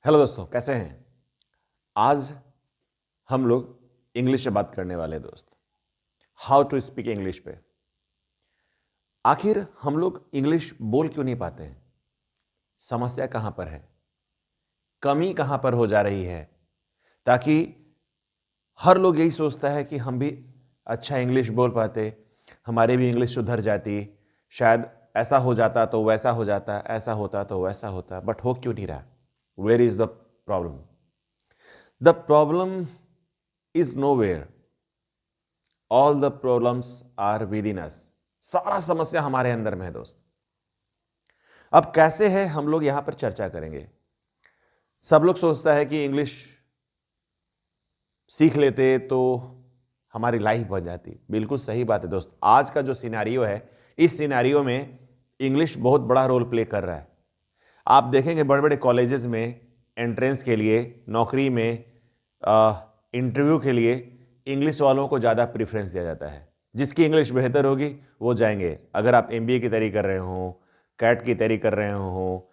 Hello दोस्तों, कैसे हैं। आज हम लोग इंग्लिश में बात करने वाले हैं दोस्त। हाउ टू स्पीक इंग्लिश पे। आखिर हम लोग इंग्लिश बोल क्यों नहीं पाते हैं? समस्या कहां पर है? कमी कहां पर हो जा रही है? ताकि हर लोग यही सोचता है कि हम भी अच्छा इंग्लिश बोल पाते, हमारी भी इंग्लिश सुधर जाती, शायद ऐसा हो जाता तो वैसा हो जाता, ऐसा होता तो वैसा होता, बट हो क्यों नहीं रहा? Where is the problem? The problem is nowhere, all the problems are within us. सारा समस्या हमारे अंदर में है दोस्त। अब कैसे है, हम लोग यहां पर चर्चा करेंगे। सब लोग सोचता है कि इंग्लिश सीख लेते तो हमारी लाइफ बन जाती। बिल्कुल सही बात है दोस्त। आज का जो सिनेरियो है, इस सिनेरियो में इंग्लिश बहुत बड़ा रोल प्ले कर रहा है। आप देखेंगे बड़े बड़े कॉलेजेस में एंट्रेंस के लिए, नौकरी में, इंटरव्यू के लिए इंग्लिश वालों को ज़्यादा प्रेफरेंस दिया जाता है। जिसकी इंग्लिश बेहतर होगी वो जाएंगे। अगर आप एमबीए की तैयारी कर रहे हो, कैट की तैयारी कर रहे हो,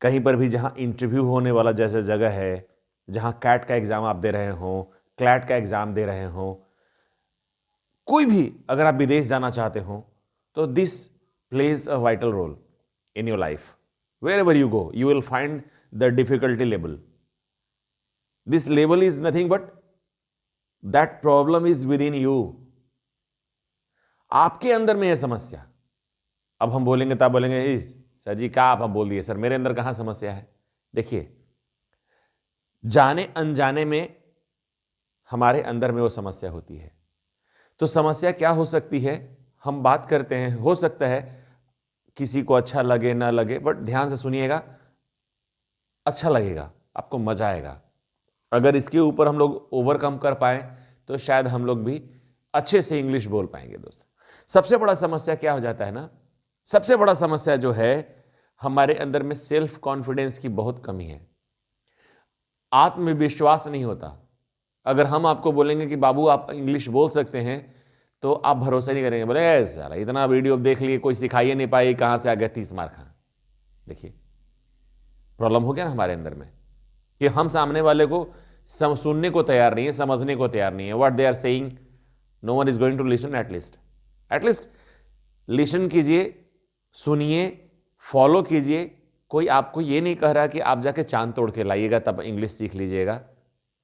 कहीं पर भी जहाँ इंटरव्यू होने वाला जैसे जगह है, जहाँ कैट का एग्ज़ाम आप दे रहे हो, क्लैट का एग्ज़ाम दे रहे हो, कोई भी अगर आप विदेश जाना चाहते हो, तो this plays a vital role in your life. Wherever you go, you will find the difficulty level. This level is nothing but that problem is within you. आपके अंदर में यह समस्या। अब हम बोलेंगे तब बोलेंगे इस सर जी क्या आप बोल दिए, सर मेरे अंदर कहां समस्या है। देखिए, जाने अनजाने में हमारे अंदर में वो समस्या होती है। तो समस्या क्या हो सकती है, हम बात करते हैं। हो सकता है किसी को अच्छा लगे ना लगे, बट ध्यान से सुनिएगा, अच्छा लगेगा, आपको मजा आएगा। अगर इसके ऊपर हम लोग ओवरकम कर पाए तो शायद हम लोग भी अच्छे से इंग्लिश बोल पाएंगे दोस्तों। सबसे बड़ा समस्या क्या हो जाता है ना, सबसे बड़ा समस्या जो है, हमारे अंदर में सेल्फ कॉन्फिडेंस की बहुत कमी है। आत्मविश्वास नहीं होता। अगर हम आपको बोलेंगे कि बाबू आप इंग्लिश बोल सकते हैं, तो आप भरोसा नहीं करेंगे। बोले यार इतना वीडियो देख लिए, कोई सिखाइए नहीं पाई, कहां से आ गया 30 मार्क। हाँ, देखिए प्रॉब्लम हो गया ना हमारे अंदर में, कि हम सामने वाले को सुनने को तैयार नहीं है, समझने को तैयार नहीं है। What they are saying, no one is going to listen. At least listen कीजिए, सुनिए, फॉलो कीजिए। कोई आपको ये नहीं कह रहा कि आप जाके चांद तोड़ के लाइएगा तब इंग्लिश सीख लीजिएगा,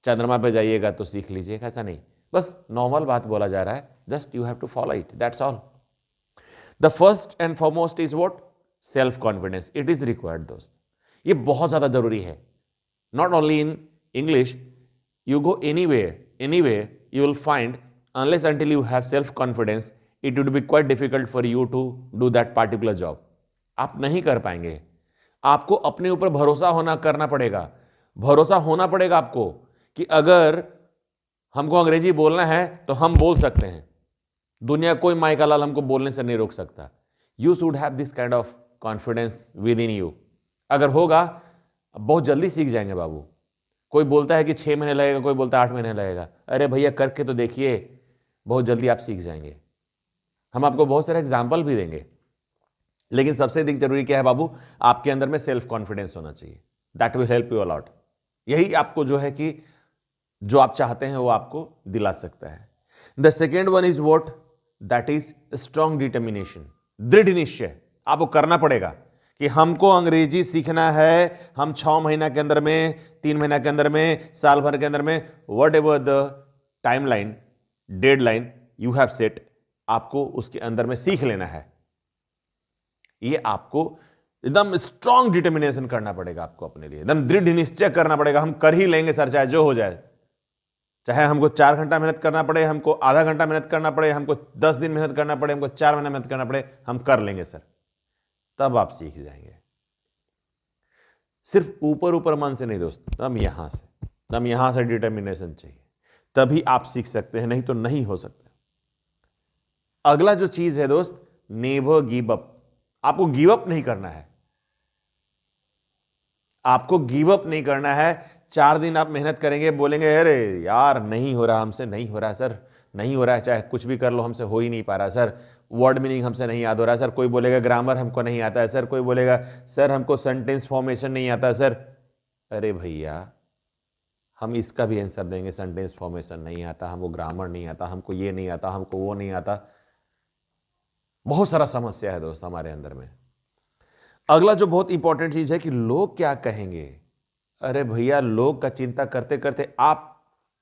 चंद्रमा पे जाइएगा तो सीख लीजिएगा, ऐसा नहीं। बस नॉर्मल बात बोला जा रहा है, just you have to follow it, that's all. The first and foremost is what? Self confidence. It is required दोस्त। ये बहुत ज्यादा जरूरी है। Not only in English, you go anywhere you will find, unless until you have self confidence, it would be quite difficult for you to do that particular job. आप नहीं कर पाएंगे। आपको अपने ऊपर भरोसा करना पड़ेगा। भरोसा होना पड़ेगा आपको कि अगर हमको अंग्रेजी बोलना है तो हम बोल सकते हैं। दुनिया कोई माइका लाल हमको बोलने से नहीं रोक सकता। You should have this kind of confidence with in you. अगर होगा, बहुत जल्दी सीख जाएंगे बाबू। कोई बोलता है कि 6 महीने लगेगा, कोई बोलता है 8 महीने लगेगा। अरे भैया करके तो देखिए, बहुत जल्दी आप सीख जाएंगे। हम आपको बहुत सारे एग्जाम्पल भी देंगे, लेकिन सबसे अधिक जरूरी क्या है बाबू? आपके अंदर में सेल्फ कॉन्फिडेंस होना चाहिए। That will help you a lot. यही आपको जो है कि जो आप चाहते हैं वो आपको दिला सकता है। The second one is what? That is strong determination. दृढ़ निश्चय आपको करना पड़ेगा कि हमको अंग्रेजी सीखना है। हम 6 महीना के अंदर में, 3 महीना के अंदर में, साल भर के अंदर में, what ever the timeline, deadline you have set, आपको उसके अंदर में सीख लेना है। ये आपको एकदम स्ट्रॉन्ग डिटर्मिनेशन करना पड़ेगा आपको अपने लिए, एकदम दृढ़ निश्चय करना पड़ेगा। हम कर ही लेंगे सर, चाहे जो हो जाए। चाहे हमको 4 घंटा मेहनत करना पड़े, हमको आधा घंटा मेहनत करना पड़े, हमको 10 दिन मेहनत करना पड़े, हमको 4 महीना मेहनत करना पड़े, हम कर लेंगे सर। तब आप सीख जाएंगे। सिर्फ ऊपर ऊपर मन से नहीं दोस्त, तब यहां से डिटर्मिनेशन चाहिए, तभी आप सीख सकते हैं, नहीं तो नहीं हो सकता। अगला जो चीज है दोस्त, नेवर गिव अप। आपको गिव अप नहीं करना है। आपको गिव अप नहीं करना है। 4 दिन आप मेहनत करेंगे, बोलेंगे अरे यार नहीं हो रहा हमसे, नहीं हो रहा सर, नहीं हो रहा है, चाहे कुछ भी कर लो हमसे हो ही नहीं पा रहा सर। वर्ड मीनिंग हमसे नहीं याद हो रहा सर। कोई बोलेगा ग्रामर हमको नहीं आता है सर। कोई बोलेगा सर हमको सेंटेंस फॉर्मेशन नहीं आता सर। अरे भैया हम इसका भी आंसर देंगे, सेंटेंस फॉर्मेशन नहीं आता हमको, ग्रामर नहीं आता हमको, ये नहीं आता हमको, वो नहीं आता। बहुत सारा समस्या है दोस्त हमारे अंदर में। अगला जो बहुत इंपॉर्टेंट चीज है कि लोग क्या कहेंगे। अरे भैया लोग का चिंता करते करते आप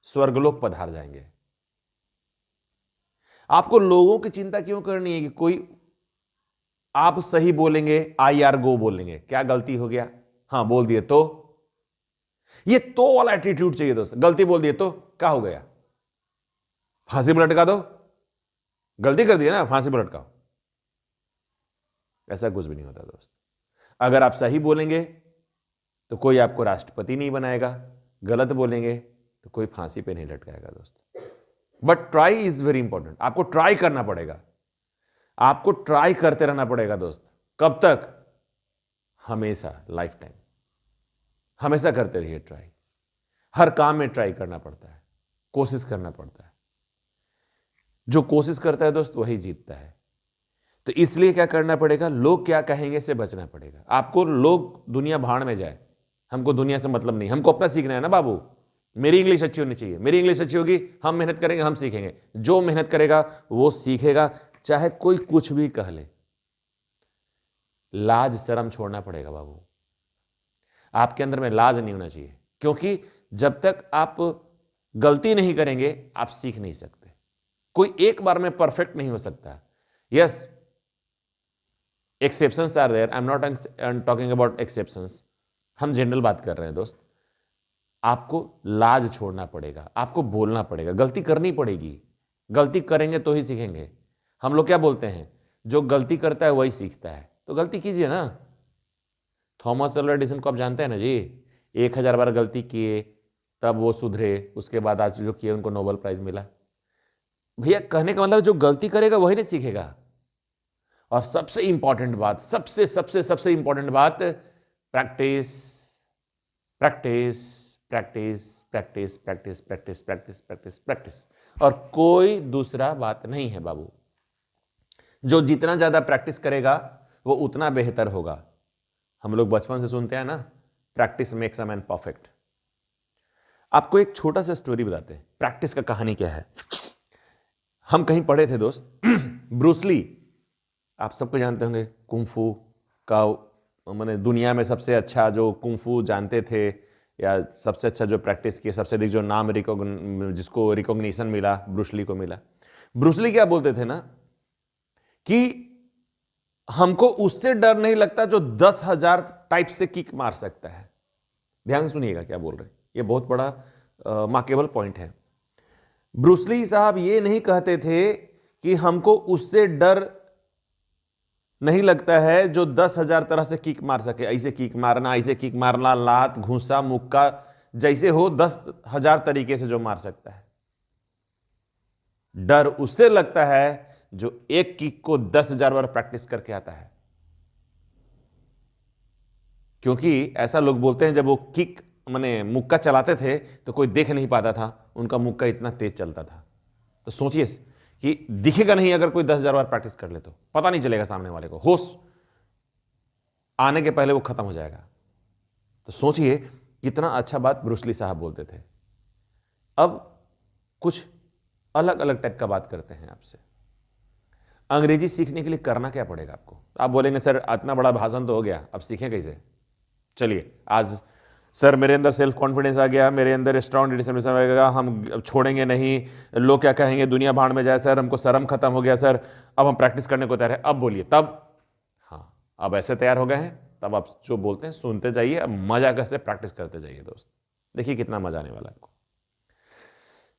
स्वर्गलोक पधार जाएंगे। आपको लोगों की चिंता क्यों करनी है कि कोई आप सही बोलेंगे आई आर गो बोलेंगे, क्या गलती हो गया, हाँ बोल दिए तो, ये तो वाला एटीट्यूड चाहिए दोस्त। गलती बोल दिए तो क्या हो गया, फांसी पर लटका दो, गलती कर दिया ना फांसी पर लटकाओ। ऐसा कुछ भी नहीं होता दोस्त। अगर आप सही बोलेंगे तो कोई आपको राष्ट्रपति नहीं बनाएगा, गलत बोलेंगे तो कोई फांसी पे नहीं लटकाएगा दोस्त। But try is very important. आपको ट्राई करना पड़ेगा, आपको ट्राई करते रहना पड़ेगा दोस्त। कब तक, हमेशा, लाइफ टाइम, हमेशा करते रहिए ट्राई। हर काम में ट्राई करना पड़ता है, कोशिश करना पड़ता है। जो कोशिश करता है दोस्त वही जीतता है। तो इसलिए क्या करना पड़ेगा, लोग क्या कहेंगे से बचना पड़ेगा। आपको लोग दुनिया भाड़ में जाए, हमको दुनिया से मतलब नहीं, हमको अपना सीखना है ना बाबू। मेरी इंग्लिश अच्छी होनी चाहिए, मेरी इंग्लिश अच्छी होगी, हम मेहनत करेंगे, हम सीखेंगे। जो मेहनत करेगा वो सीखेगा, चाहे कोई कुछ भी कह ले। लाज शर्म छोड़ना पड़ेगा बाबू। आपके अंदर में लाज नहीं होना चाहिए, क्योंकि जब तक आप गलती नहीं करेंगे आप सीख नहीं सकते। कोई एक बार में परफेक्ट नहीं हो सकता। Yes, exceptions are there, I am not talking about exceptions, हम जनरल बात कर रहे हैं दोस्त। आपको लाज छोड़ना पड़ेगा, आपको बोलना पड़ेगा, गलती करनी पड़ेगी। गलती करेंगे तो ही सीखेंगे। हम लोग क्या बोलते हैं, जो गलती करता है वही सीखता है। तो गलती कीजिए ना। थॉमस अल्वा एडिसन को आप जानते हैं ना जी, 1000 बार गलती किए तब वो सुधरे, उसके बाद आज जो किए उनको नोबेल प्राइज मिला। भैया कहने का मतलब जो गलती करेगा वही नहीं सीखेगा। और सबसे इंपॉर्टेंट बात, सबसे सबसे सबसे इंपॉर्टेंट बात, practice practice practice practice practice practice practice practice practice. और कोई दूसरा बात नहीं है बाबू। जो जितना ज्यादा प्रैक्टिस करेगा वो उतना बेहतर होगा। हम लोग बचपन से सुनते हैं ना, practice makes a man perfect. आपको एक छोटा सा स्टोरी बताते हैं, प्रैक्टिस का कहानी क्या है। हम कहीं पढ़े थे दोस्त, ब्रूस ली आप सबको जानते होंगे, कुंफू का माने दुनिया में सबसे अच्छा जो कुंफू जानते थे, या सबसे अच्छा जो प्रैक्टिस किए, सबसे अधिक जो नाम जिसको रिकॉग्निशन मिला, ब्रूस ली को मिला। ब्रूस ली क्या बोलते थे ना कि हमको उससे डर नहीं लगता जो 10,000 टाइप से किक मार सकता है। ध्यान से सुनिएगा क्या बोल रहे हैं, ये बहुत बड़ा मार्केबल पॉइंट है। ब्रूस ली साहब ये नहीं कहते थे कि हमको उससे डर नहीं लगता है जो 10,000 तरह से किक मार सके। ऐसे किक मारना, ऐसे किक मारना, लात, घूसा, मुक्का, जैसे हो 10,000 तरीके से जो मार सकता है। डर उससे लगता है जो एक किक को 10,000 बार प्रैक्टिस करके आता है। क्योंकि ऐसा लोग बोलते हैं, जब वो किक माने मुक्का चलाते थे तो कोई देख नहीं पाता था, उनका मुक्का इतना तेज चलता था। तो सोचिए कि दिखेगा नहीं, अगर कोई 10,000 बार प्रैक्टिस कर ले तो पता नहीं चलेगा सामने वाले को, होश आने के पहले वो खत्म हो जाएगा। तो सोचिए कितना अच्छा बात ब्रूस ली साहब बोलते थे। अब कुछ अलग अलग टाइप का बात करते हैं आपसे। अंग्रेजी सीखने के लिए करना क्या पड़ेगा आपको। आप बोलेंगे सर इतना बड़ा भाषण तो हो गया, अब सीखें कैसे। चलिए, आज सर मेरे अंदर सेल्फ कॉन्फिडेंस आ गया, मेरे अंदर स्ट्रॉन्ग डिटरमिनेशन आ गया, हम छोड़ेंगे नहीं, लोग क्या कहेंगे, दुनिया भाड़ में जाए सर, हमको शर्म खत्म हो गया सर, अब हम प्रैक्टिस करने को तैयार है। अब बोलिए तब, हाँ अब ऐसे तैयार हो गए हैं, तब आप जो बोलते हैं सुनते जाइए, अब मजा कैसे प्रैक्टिस करते जाइए दोस्त। देखिए कितना मजा आने वाला है आपको।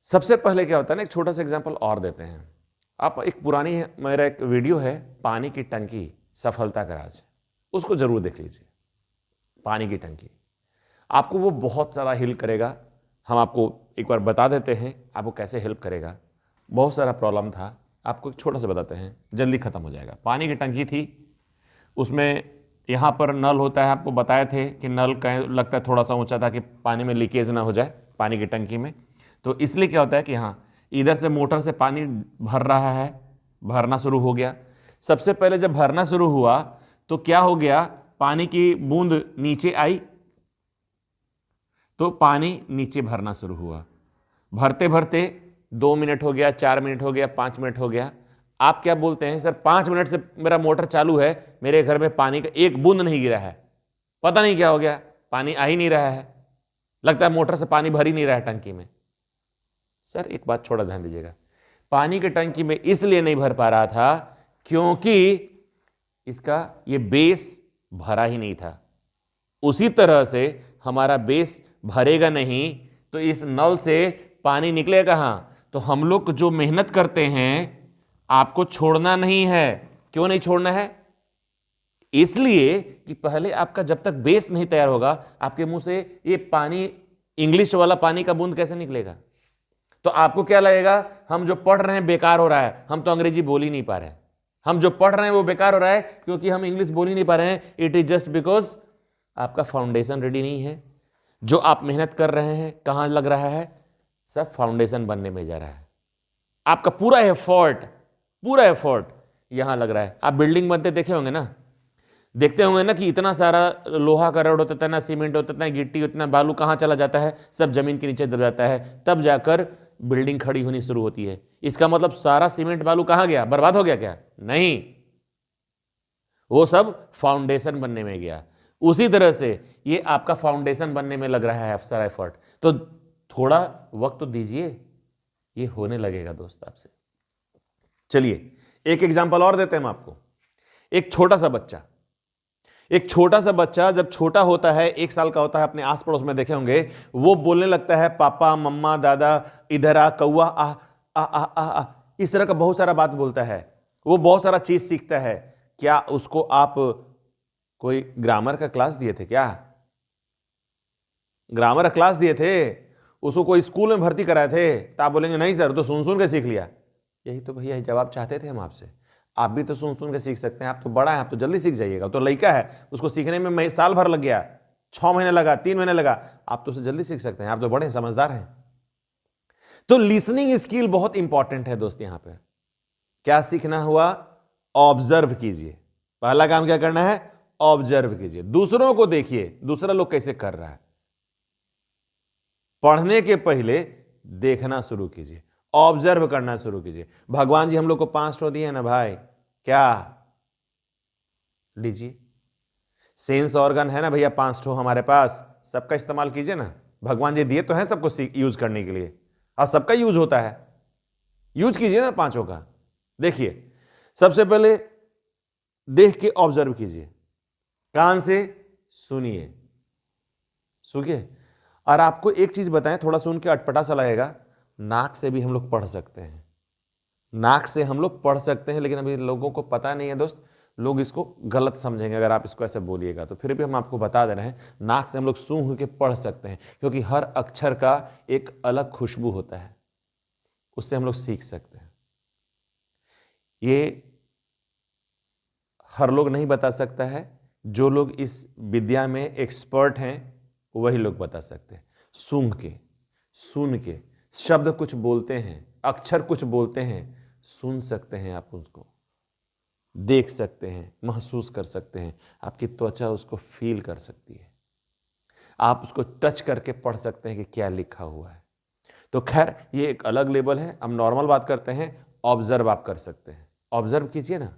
सबसे पहले क्या होता है ना, एक छोटा सा एग्जाम्पल और देते हैं। आप एक पुरानी मेरा एक वीडियो है, पानी की टंकी सफलता का राज, उसको जरूर देख लीजिए। पानी की टंकी आपको वो बहुत ज़्यादा हेल्प करेगा। हम आपको एक बार बता देते हैं आपको कैसे हेल्प करेगा। बहुत सारा प्रॉब्लम था, आपको एक छोटा सा बताते हैं, जल्दी खत्म हो जाएगा। पानी की टंकी थी, उसमें यहाँ पर नल होता है, आपको बताए थे कि नल का लगता है थोड़ा सा ऊंचा ताकि पानी में लीकेज ना हो जाए पानी की टंकी में। तो इसलिए क्या होता है कि हाँ इधर से मोटर से पानी भर रहा है, भरना शुरू हो गया। सबसे पहले जब भरना शुरू हुआ तो क्या हो गया, पानी की बूंद नीचे आई, तो पानी नीचे भरना शुरू हुआ, भरते भरते 2 मिनट हो गया, 4 मिनट हो गया, 5 मिनट हो गया। आप क्या बोलते हैं, सर 5 मिनट से मेरा मोटर चालू है, मेरे घर में पानी का एक बूंद नहीं गिरा है, पता नहीं क्या हो गया, पानी आ ही नहीं रहा है, लगता है मोटर से पानी भर ही नहीं रहा है टंकी में। सर एक बात छोड़ा ध्यान दीजिएगा, पानी की टंकी में इसलिए नहीं भर पा रहा था क्योंकि इसका ये बेस भरा ही नहीं था। उसी तरह से हमारा बेस भरेगा नहीं तो इस नल से पानी निकलेगा कहां। तो हम लोग जो मेहनत करते हैं आपको छोड़ना नहीं है। क्यों नहीं छोड़ना है? इसलिए कि पहले आपका जब तक बेस नहीं तैयार होगा आपके मुंह से ये पानी, इंग्लिश वाला पानी का बूंद कैसे निकलेगा? तो आपको क्या लगेगा, हम जो पढ़ रहे हैं बेकार हो रहा है, हम तो अंग्रेजी बोल ही नहीं पा रहे हैं, हम जो पढ़ रहे हैं वो बेकार हो रहा है क्योंकि हम इंग्लिश बोल ही नहीं पा रहे हैं। इट इज जस्ट बिकॉज आपका फाउंडेशन रेडी नहीं है। जो आप मेहनत कर रहे हैं कहां लग रहा है? सब फाउंडेशन बनने में जा रहा है। आपका पूरा एफर्ट यहां लग रहा है। आप बिल्डिंग बनते देखे होंगे ना, देखते होंगे ना कि इतना सारा लोहा का रड होता है, इतना सीमेंट होता है, इतना गिट्टी, इतना बालू कहां चला जाता है? सब जमीन के नीचे दब जाता है, तब जाकर बिल्डिंग खड़ी होनी शुरू होती है। इसका मतलब सारा सीमेंट बालू कहां गया? बर्बाद हो गया क्या? नहीं, वो सब फाउंडेशन बनने में गया। उसी तरह से ये आपका फाउंडेशन बनने में लग रहा है सारा एफर्ट। तो थोड़ा वक्त तो दीजिए, ये होने लगेगा दोस्त आपसे। चलिए एक एग्जांपल और देते हैं हम आपको। एक छोटा सा बच्चा जब छोटा होता है, 1 साल का होता है, अपने आस पड़ोस में देखे होंगे, वो बोलने लगता है पापा, मम्मा, दादा, इधर आ, कौआ, आ आ आ आ आ, इस तरह का बहुत सारा बात बोलता है। वो बहुत सारा चीज सीखता है। क्या उसको आप कोई ग्रामर का क्लास दिए थे? क्या ग्रामर का क्लास दिए थे? उसको कोई स्कूल में भर्ती कराए थे? तो आप बोलेंगे नहीं सर, तो सुन सुन के सीख लिया। यही तो भैया जवाब चाहते थे हम आपसे। आप भी तो सुन सुन के सीख सकते हैं। आप तो बड़ा है, आप तो जल्दी सीख जाइएगा। तो लड़का है, उसको सीखने में साल भर लग गया, 6 महीने लगा, 3 महीने लगा, आप तो उसे जल्दी सीख सकते हैं। आप तो बड़े समझदार हैं। तो लिसनिंग स्किल बहुत इंपॉर्टेंट है दोस्त। यहां पे क्या सीखना हुआ? ऑब्जर्व कीजिए। पहला काम क्या करना है? ऑब्जर्व कीजिए। दूसरों को देखिए, दूसरा लोग कैसे कर रहा है। पढ़ने के पहले देखना शुरू कीजिए, ऑब्जर्व करना शुरू कीजिए। भगवान जी हम लोग को 5 ठो दिए ना भाई, क्या लीजिए, सेंस ऑर्गन है ना भैया 5 ठो हमारे पास, सबका इस्तेमाल कीजिए ना। भगवान जी दिए तो हैं सबको यूज करने के लिए, और सबका यूज होता है, यूज कीजिए ना 5 का। देखिए, सबसे पहले देख के ऑब्जर्व कीजिए, कान से सुनिए, और आपको एक चीज बताएं, थोड़ा सुन के अटपटा सा लगेगा, नाक से भी हम लोग पढ़ सकते हैं। नाक से हम लोग पढ़ सकते हैं, लेकिन अभी लोगों को पता नहीं है दोस्त। लोग इसको गलत समझेंगे अगर आप इसको ऐसे बोलिएगा। तो फिर भी हम आपको बता दे रहे हैं, नाक से हम लोग सूंघ के पढ़ सकते हैं, क्योंकि हर अक्षर का एक अलग खुशबू होता है, उससे हम लोग सीख सकते हैं। ये हर लोग नहीं बता सकता है, जो लोग इस विद्या में एक्सपर्ट हैं वही लोग बता सकते हैं। सूंघ के, सुन के, शब्द कुछ बोलते हैं, अक्षर कुछ बोलते हैं, सुन सकते हैं आप उसको, देख सकते हैं, महसूस कर सकते हैं, आपकी त्वचा उसको फील कर सकती है, आप उसको टच करके पढ़ सकते हैं कि क्या लिखा हुआ है। तो खैर ये एक अलग लेवल है। हम नॉर्मल बात करते हैं, ऑब्जर्व आप कर सकते हैं। ऑब्जर्व कीजिए ना,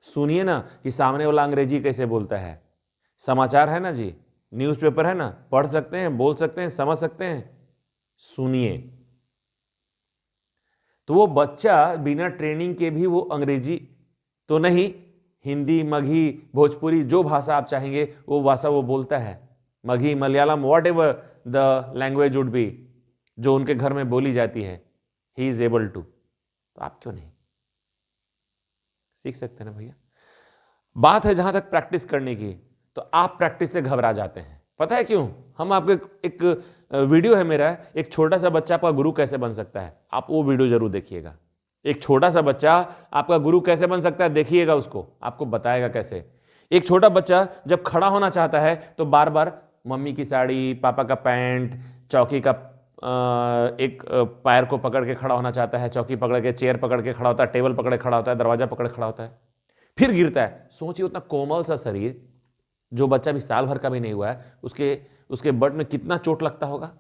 सुनिए ना कि सामने वाला अंग्रेजी कैसे बोलता है। समाचार है ना जी, न्यूज़पेपर है ना, पढ़ सकते हैं, बोल सकते हैं, समझ सकते हैं, सुनिए। तो वो बच्चा बिना ट्रेनिंग के भी वो अंग्रेजी तो नहीं, हिंदी, मगही, भोजपुरी, जो भाषा आप चाहेंगे वो भाषा वो बोलता है। Magahi, Malayalam, what ever the language would be, जो उनके घर में बोली जाती है, ही इज एबल टू। तो आप क्यों नहीं सीख सकते ना भैया? बात है जहां तक प्रैक्टिस करने की, तो आप प्रैक्टिस से घबरा जाते हैं। पता है क्यों? हम आपको एक वीडियो है मेरा, एक छोटा सा बच्चा आपका गुरु कैसे बन सकता है, आप वो वीडियो जरूर देखिएगा। एक छोटा सा बच्चा आपका गुरु कैसे बन सकता है, देखिएगा उसको, आपको बताएगा कैसे। एक छोटा बच्चा जब खड़ा होना चाहता है तो बार बार मम्मी की साड़ी, पापा का पैंट, चौकी का एक पैर को पकड़ के खड़ा होना चाहता है, चौकी पकड़ के, चेयर पकड़ के खड़ा होता है, टेबल पकड़ के खड़ा होता है, दरवाजा पकड़ के खड़ा होता है, फिर गिरता है। सोचिए उतना कोमल सा शरीर, जो बच्चा भी साल भर का भी नहीं हुआ है, उसके बट में कितना चोट लगता होगा।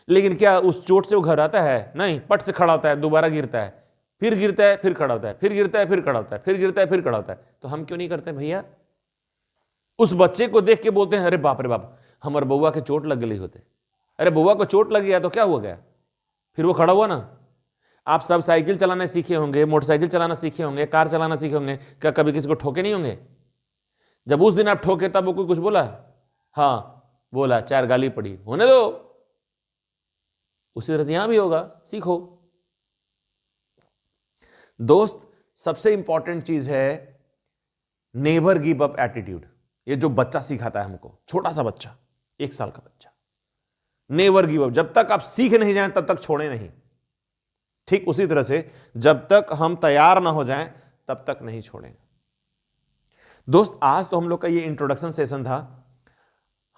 लेकिन क्या उस चोट से वो घर आता है? नहीं, पट से खड़ा होता है, दोबारा गिरता है, फिर गिरता है, फिर खड़ा होता है, फिर गिरता है, फिर खड़ा होता है, फिर गिरता है, फिर खड़ा होता है। तो हम क्यों नहीं करते भैया? उस बच्चे को देख के बोलते हैं अरे बाप रे बाप, हमारे बउआ के चोट लग गई होते। अरे बउआ को चोट लग गया तो क्या हुआ गया, फिर वो खड़ा हुआ ना। आप सब साइकिल चलाना सीखे होंगे, मोटरसाइकिल चलाना सीखे होंगे, कार चलाना सीखे होंगे, क्या कभी किसी को ठोके नहीं होंगे? जब उस दिन आप ठोके तब वो कोई कुछ बोला? हाँ बोला, 4 गाली पड़ी, होने दो। उसी तरह से यहां भी होगा, सीखो। दोस्त, सबसे इंपॉर्टेंट चीज है नेवर गिव अप एटीट्यूड। ये जो बच्चा सिखाता है हमको, छोटा सा बच्चा, 1 साल का बच्चा, नेवर गिव अप। जब तक आप सीख नहीं जाएं तब तक छोड़े नहीं। ठीक उसी तरह से जब तक हम तैयार ना हो जाएं तब तक नहीं छोड़ेंगे। दोस्त, आज तो हम लोग का ये इंट्रोडक्शन सेशन था।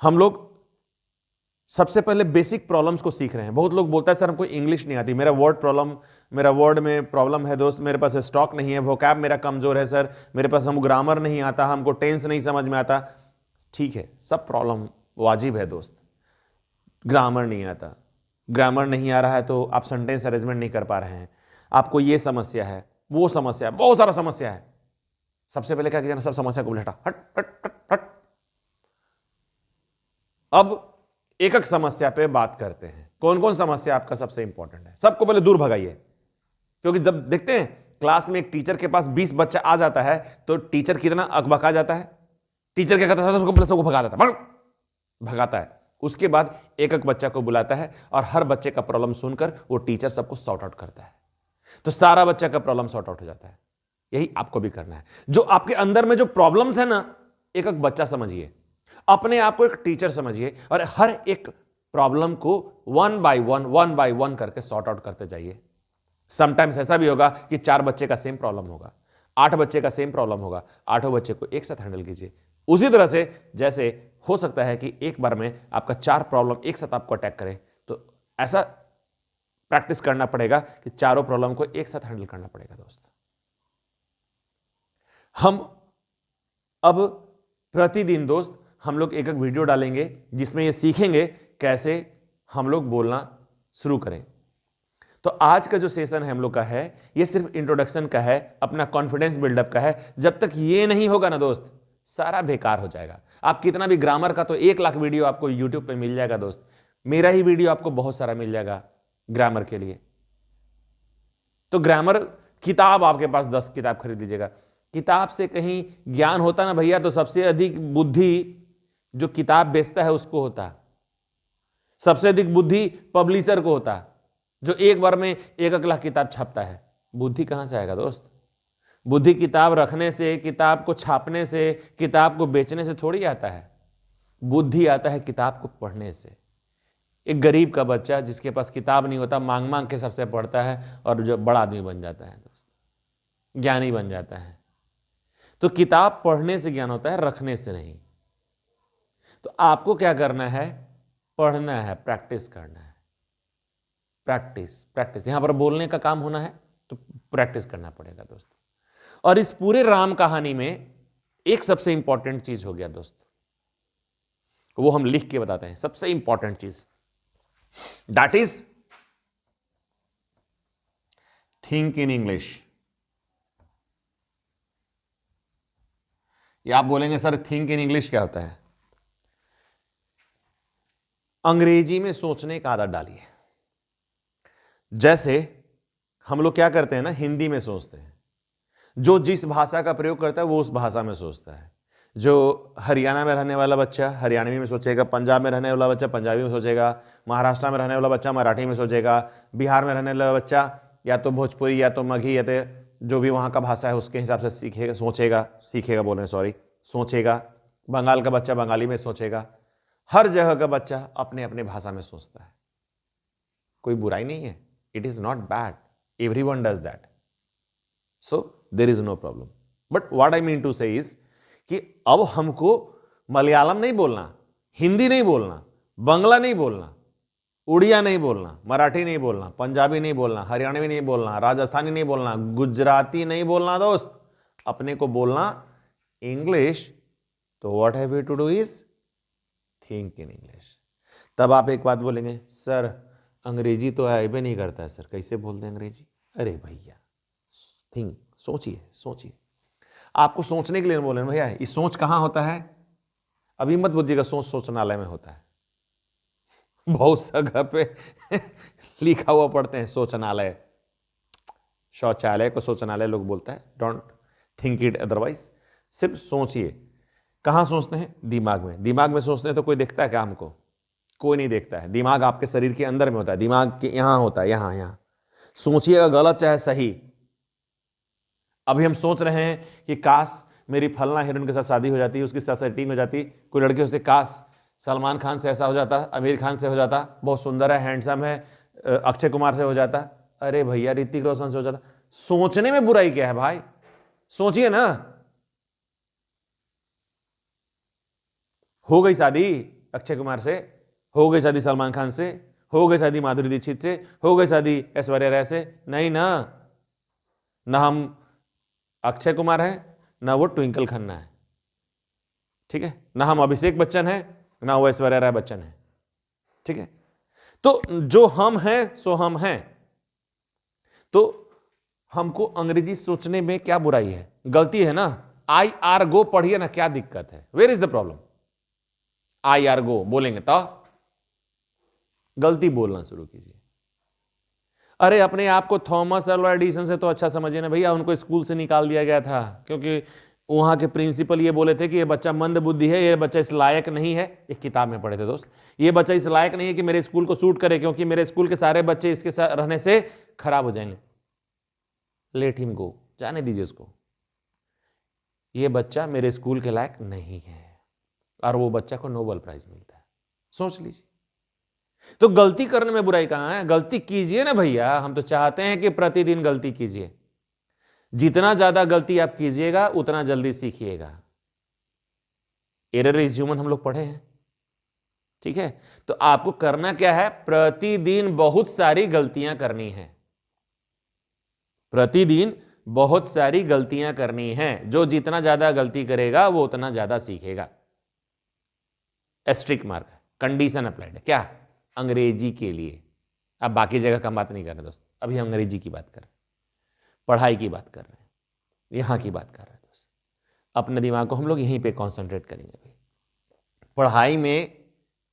हम लोग सबसे पहले बेसिक प्रॉब्लम्स को सीख रहे हैं। बहुत लोग बोलता है सर हमको इंग्लिश नहीं आती, मेरा वर्ड में प्रॉब्लम है दोस्त, मेरे पास स्टॉक नहीं है, वोकैब मेरा कमजोर है सर, मेरे पास हमको ग्रामर नहीं आता, हमको टेंस नहीं समझ में आता। ठीक है, सब प्रॉब्लम वाजिब है दोस्त। ग्रामर नहीं आता, ग्रामर नहीं आ रहा है तो आप सेंटेंस अरेंजमेंट नहीं कर पा रहे हैं, आपको ये समस्या है, वो समस्या है, बहुत सारा समस्या है। सबसे पहले क्या किया, सब समस्या को हटा, हट हट हट हट। अब एक एक समस्या पे बात करते हैं। कौन कौन समस्या आपका सबसे इंपॉर्टेंट है, सबको पहले दूर भगाइए। क्योंकि जब देखते हैं क्लास में एक टीचर के पास 20 बच्चा आ जाता है तो टीचर कितना अकबका जाता है। टीचर क्या करता है, सबको पहले सबको भगा देता है, भगाता है। उसके बाद एक एक बच्चा को बुलाता है और हर बच्चे का प्रॉब्लम सुनकर वो टीचर सबको सॉर्ट आउट करता है, तो सारा बच्चा का प्रॉब्लम सॉर्ट आउट हो जाता है। यही आपको भी करना है। जो आपके अंदर में जो प्रॉब्लम्स है ना, एक एक बच्चा समझिए, अपने आप को एक टीचर समझिए और हर एक प्रॉब्लम को 1 बाय 1 करके सॉर्ट आउट करते जाइए। समटाइम्स ऐसा भी होगा कि 4 बच्चे का सेम प्रॉब्लम होगा, 8 बच्चे का सेम प्रॉब्लम होगा, 8 बच्चे को एक साथ हैंडल कीजिए। उसी तरह से जैसे हो सकता है कि एक बार में आपका 4 प्रॉब्लम एक साथ आपको अटैक करे, तो ऐसा प्रैक्टिस करना पड़ेगा कि चारों प्रॉब्लम को एक साथ हैंडल करना पड़ेगा। दोस्त, हम अब प्रतिदिन दोस्त हम लोग एक एक वीडियो डालेंगे जिसमें ये सीखेंगे कैसे हम लोग बोलना शुरू करें। तो आज का जो सेशन है हम लोग का है, ये सिर्फ इंट्रोडक्शन का है, अपना कॉन्फिडेंस बिल्डअप का है। जब तक ये नहीं होगा ना दोस्त, सारा बेकार हो जाएगा। आप कितना भी ग्रामर का तो 1 लाख वीडियो आपको यूट्यूब पे मिल जाएगा दोस्त, मेरा ही वीडियो आपको बहुत सारा मिल जाएगा ग्रामर के लिए। तो ग्रामर किताब आपके पास 10 किताब खरीद लीजिएगा। किताब से कहीं ज्ञान होता ना भैया, तो सबसे अधिक बुद्धि जो किताब बेचता है उसको होता, सबसे अधिक बुद्धि पब्लिशर को होता, जो एक बार में 1 लाख किताब छापता है। बुद्धि कहां से आएगा दोस्त? बुद्धि किताब रखने से, किताब को छापने से, किताब को बेचने से थोड़ी आता है। बुद्धि आता है किताब को पढ़ने से। एक गरीब का बच्चा जिसके पास किताब नहीं होता, मांग मांग के सबसे पढ़ता है और जो बड़ा आदमी बन जाता है दोस्त, ज्ञानी बन जाता है। तो किताब पढ़ने से ज्ञान होता है, रखने से नहीं। तो आपको क्या करना है? पढ़ना है, प्रैक्टिस करना है। प्रैक्टिस यहां पर बोलने का काम होना है तो प्रैक्टिस करना पड़ेगा दोस्त। और इस पूरे राम कहानी में एक सबसे इंपॉर्टेंट चीज हो गया दोस्त, वो हम लिख के बताते हैं। सबसे इंपॉर्टेंट चीज that is think in English. ये आप बोलेंगे सर थिंक इन इंग्लिश क्या होता है? अंग्रेजी में सोचने का आदत डालिए। जैसे हम लोग क्या करते हैं ना, हिंदी में सोचते हैं। जो जिस भाषा का प्रयोग करता है वो उस भाषा में सोचता है। जो हरियाणा में रहने वाला बच्चा हरियाणवी में सोचेगा, पंजाब में रहने वाला बच्चा पंजाबी में सोचेगा, महाराष्ट्र में रहने वाला बच्चा मराठी में सोचेगा, बिहार में रहने वाला बच्चा या तो भोजपुरी या तो मगही या तो जो भी वहाँ का भाषा है उसके हिसाब से सोचेगा। बंगाल का बच्चा बंगाली में सोचेगा। हर जगह का बच्चा अपने अपने भाषा में सोचता है। कोई बुराई नहीं है, it is not bad, everyone does that, so there is no problem. But what I mean to say is कि अब हमको मलयालम नहीं बोलना, हिंदी नहीं बोलना, बंगला नहीं बोलना, उड़िया नहीं बोलना, मराठी नहीं बोलना, पंजाबी नहीं बोलना, हरियाणवी नहीं बोलना, राजस्थानी नहीं बोलना, गुजराती नहीं बोलना दोस्त। अपने को बोलना इंग्लिश। तो what have you to do is think in English. तब आप एक बात बोलेंगे, सर अंग्रेजी तो आए भी नहीं करता है सर, कैसे बोलते हैं अंग्रेजी? अरे भैया थिंक, सोचिए सोचिए। आपको सोचने के लिए बोले भैया, ये सोच कहाँ होता है? अभी मत बोलिएगा सोच सोचनालय में होता है। बहुत जगह पे लिखा हुआ पढ़ते हैं सोचनालय, शौचालय को शौचालय लोग बोलता है। डोंट थिंक इट अदरवाइज, सिर्फ सोचिए। कहाँ सोचते हैं? दिमाग में। दिमाग में सोचते हैं तो कोई देखता है क्या हमको? कोई नहीं देखता है। दिमाग आपके शरीर के अंदर में होता है, दिमाग के यहां होता है, यहां यहां। सोचिएगा, गलत चाहे सही। अभी हम सोच रहे हैं कि काश मेरी फलना हीरोइन के साथ शादी हो जाती, उसके साथ सेटिंग हो जाती, कोई लड़की होती, काश सलमान खान से ऐसा हो जाता, आमिर खान से हो जाता, बहुत सुंदर है, हैंडसम है, अक्षय कुमार से हो जाता, अरे भैया ऋतिक रोशन से हो जाता। सोचने में बुराई क्या है भाई? सोचिए ना। हो गई शादी अक्षय कुमार से, हो गई शादी सलमान खान से, हो गई शादी माधुरी दीक्षित से, हो गई शादी ऐश्वर्या राय से? नहीं ना। ना हम अक्षय कुमार है, ना वो ट्विंकल खन्ना है, ठीक है? ना हम अभिषेक बच्चन है, ना वो ऐश्वर्या राय बच्चन है, ठीक है? तो जो हम हैं सो हम हैं। तो हमको अंग्रेजी सोचने में क्या बुराई है? गलती है ना। आई आर गो पढ़िए ना, क्या दिक्कत है? Where is the problem? आई आर गो बोलेंगे तो गलती बोलना शुरू कीजिए। अरे अपने आप को थॉमस अल्वा एडिसन से तो अच्छा समझिए ना भैया, उनको स्कूल से निकाल दिया गया था क्योंकि वहां के प्रिंसिपल ये बोले थे कि ये बच्चा मंद बुद्धि है, ये बच्चा इस लायक नहीं है। एक किताब में पढ़े थे दोस्त, ये बच्चा इस लायक नहीं है कि मेरे स्कूल को सूट करे, क्योंकि मेरे स्कूल के सारे बच्चे इसके साथ रहने से खराब हो जाएंगे। लेट हिम गो, जाने दीजिए इसको। ये बच्चा मेरे स्कूल के लायक नहीं है, और वो बच्चा को नोबेल प्राइज मिलता है। सोच लीजिए। तो गलती करने में बुराई कहां है? गलती कीजिए ना भैया। हम तो चाहते हैं कि प्रतिदिन गलती कीजिए। जितना ज्यादा गलती आप कीजिएगा उतना जल्दी सीखिएगा। एरर इज ह्यूमन हम लोग पढ़े हैं, ठीक है? तो आपको करना क्या है? प्रतिदिन बहुत सारी गलतियां करनी है। प्रतिदिन बहुत सारी गलतियां करनी है। जो जितना ज्यादा गलती करेगा वो उतना ज्यादा सीखेगा। एस्ट्रिक मार्क, कंडीशन अप्लाइड है। क्या? अंग्रेजी के लिए। अब बाकी जगह का बात नहीं कर रहे दोस्त, अभी हम अंग्रेजी की बात कर रहे हैं, पढ़ाई की बात कर रहे हैं, यहां की बात कर रहे हैं दोस्त। अपने दिमाग को हम लोग यहीं पे कंसंट्रेट करेंगे भाई। पढ़ाई में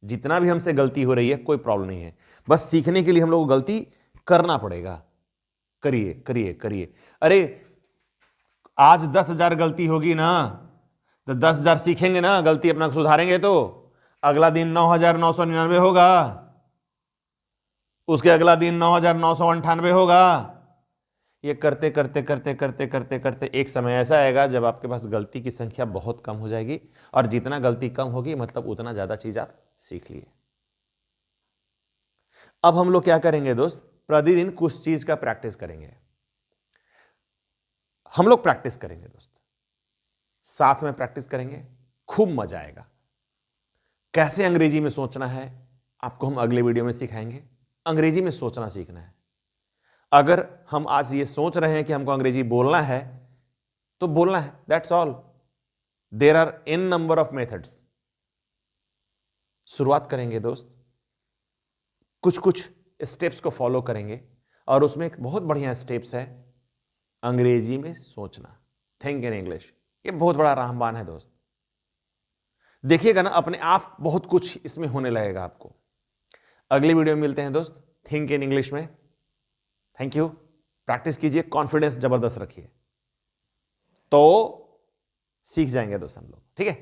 जितना भी हमसे गलती हो रही है कोई प्रॉब्लम नहीं है, बस सीखने के लिए हम लोग को गलती करना पड़ेगा। करिए करिए करिए। अरे आज 10,000 गलती होगी ना, तो 10,000 सीखेंगे ना, गलती अपना सुधारेंगे तो अगला दिन 9,999 होगा, उसके अगला दिन 9,998 होगा। ये करते करते करते करते करते करते एक समय ऐसा आएगा जब आपके पास गलती की संख्या बहुत कम हो जाएगी, और जितना गलती कम होगी मतलब उतना ज्यादा चीज आप सीख लिए। अब हम लोग क्या करेंगे दोस्त? प्रतिदिन कुछ चीज का प्रैक्टिस करेंगे। हम लोग प्रैक्टिस करेंगे दोस्त, साथ में प्रैक्टिस करेंगे, खूब मजा आएगा। कैसे अंग्रेजी में सोचना है आपको हम अगले वीडियो में सिखाएंगे। अंग्रेजी में सोचना सीखना है। अगर हम आज ये सोच रहे हैं कि हमको अंग्रेजी बोलना है तो बोलना है, that's all. There are an number of methods. शुरुआत करेंगे दोस्त, कुछ कुछ स्टेप्स को फॉलो करेंगे, और उसमें एक बहुत बढ़िया स्टेप्स है अंग्रेजी में सोचना, थिंक इन इंग्लिश। ये बहुत बड़ा रामबाण है दोस्त। देखिएगा ना अपने आप बहुत कुछ इसमें होने लगेगा आपको। अगली वीडियो में मिलते हैं दोस्त, थिंक इन इंग्लिश में। Thank you. प्रैक्टिस कीजिए, कॉन्फिडेंस जबरदस्त रखिए, तो सीख जाएंगे दोस्त हम लोग, ठीक है?